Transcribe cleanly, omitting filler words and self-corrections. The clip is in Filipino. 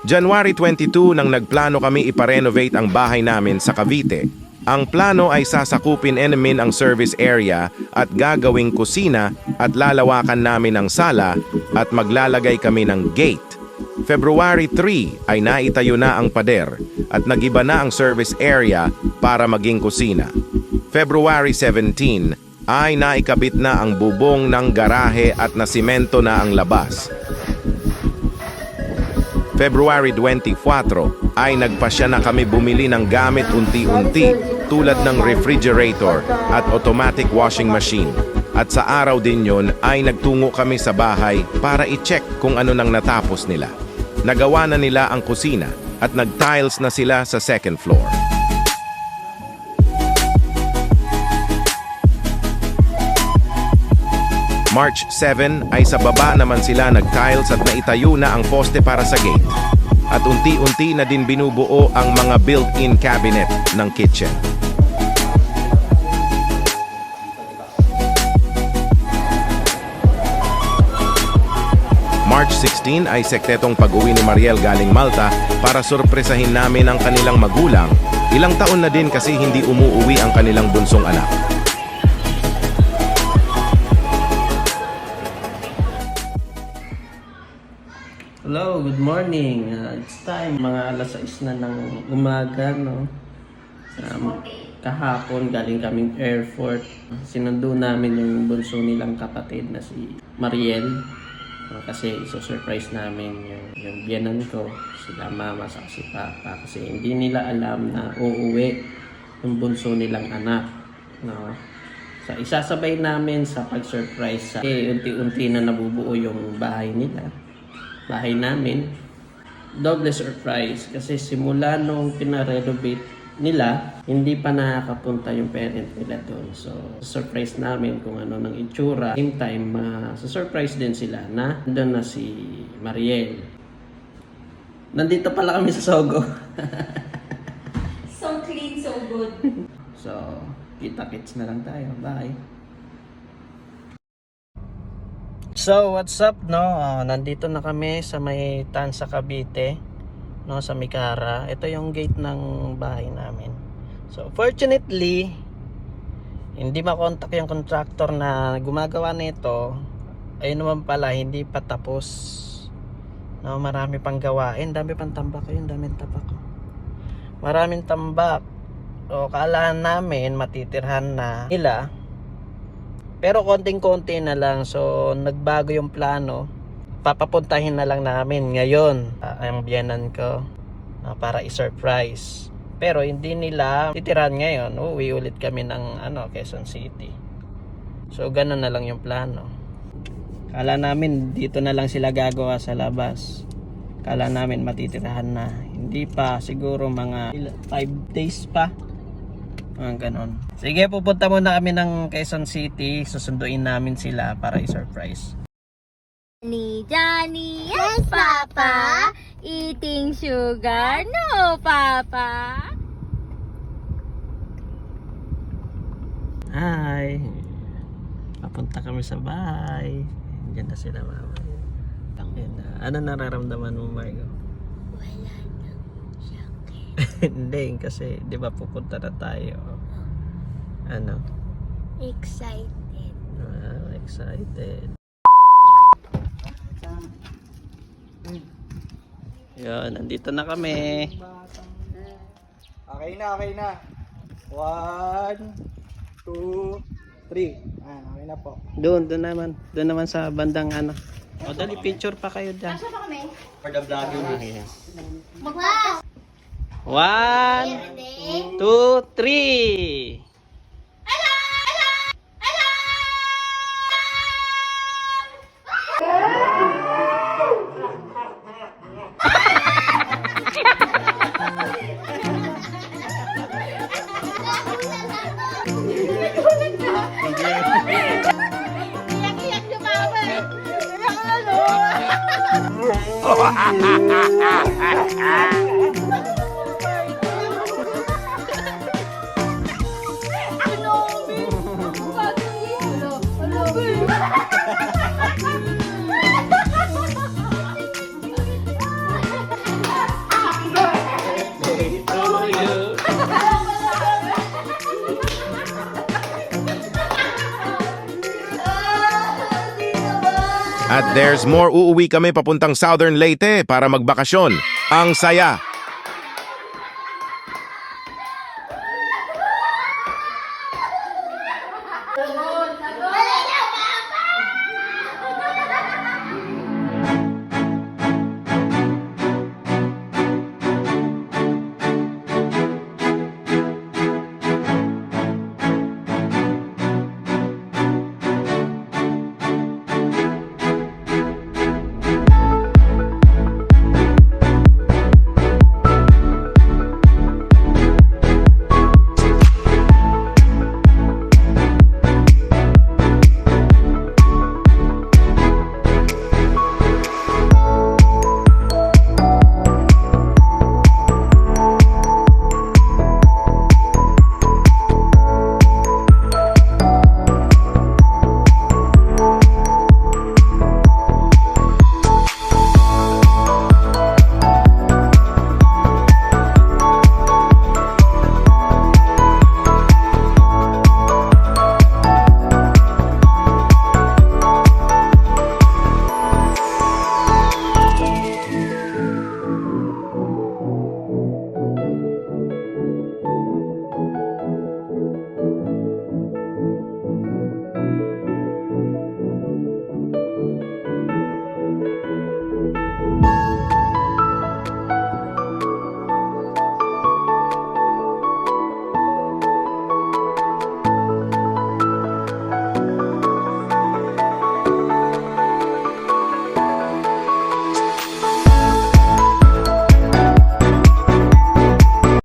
January 22 nang nagplano kami iparenovate ang bahay namin sa Cavite. Ang plano ay sasakupin namin ang service area at gagawing kusina at lalawakan namin ang sala at maglalagay kami ng gate. February 3 ay naitayo na ang pader at nagiba na ang service area para maging kusina. February 17 ay naikabit na ang bubong ng garahe at nasimento na ang labas. February 24 ay nagpasya na kami bumili ng gamit unti-unti tulad ng refrigerator at automatic washing machine. At sa araw din yon ay nagtungo kami sa bahay para i-check kung ano nang natapos nila. Nagawa na nila ang kusina at nag-tiles na sila sa second floor. March 7 ay sa baba naman sila nag-tiles at naitayo na ang poste para sa gate. At unti-unti na din binubuo ang mga built-in cabinet ng kitchen. March 16 ay sekretong pag-uwi ni Mariel galing Malta para sorpresahin namin ang kanilang magulang. Ilang taon na din kasi hindi umuuwi ang kanilang bunsong anak. Hello, good morning. It's time, mga alas 6 na ng umaga, no? Kahapon galing kaming airport. Sinundo namin yung bunso nilang kapatid na si Mariel. Kasi iso-surprise namin yung biyanan ko, sila mama sa si papa. Kasi hindi nila alam na uuwi yung bunso nilang anak, no? So, isasabay namin sa pag-surprise. Unti-unti na nabubuo yung bahay nila. Bahay namin, double surprise kasi simula nung pinarenovate nila, hindi pa nakakapunta yung parent nila doon. So, surprise namin kung ano ng itsura. Same time, surprise din sila na doon na si Mariel. Nandito pala kami sa Sogo. So clean, so good. So, kita-kits na lang tayo. Bye! So, what's up, no? Nandito na kami sa may Tansa, Cavite, no, sa Mikara. Ito yung gate ng bahay namin. So, fortunately, hindi makontak yung contractor na gumagawa nito. Ayun naman pala, hindi pa tapos. No, marami pang gawain. Dami pang tambak yun, daming tabak. Maraming tambak. O, kaalaan namin, matitirhan na nila. Pero konting-konti na lang. So nagbago yung plano. Papapuntahin na lang namin ngayon ang biyanan ko para i-surprise. Pero hindi nila titirahan ngayon. Uwi ulit kami ng Quezon City. So ganun na lang yung plano. Kala namin dito na lang sila gagawa sa labas. Kala namin matitirahan na. Hindi pa, siguro mga 5 days pa. Ganon. Sige, pupunta muna kami ng Quezon City. Susunduin namin sila para i-surprise. Johnny, yes, Papa. Eating sugar, no, Papa. Hi. Papunta kami sa bahay. Diyan na sila, mama. Ano nararamdaman mo, Margo? Wala nang sakit. Hindi, kasi di ba pupunta na tayo. Ano? Excited. Excited. Yan, nandito na kami. Okay na, okay na. 1, 2, 3. Okay na po. Doon naman sa bandang O, dali picture pa kayo dyan. Saan pa kami? For the vlogger. Wow! 1, 2, 3. Iyak-iyak si Papa. At there's more, uuwi kami papuntang Southern Leyte para magbakasyon. Ang saya!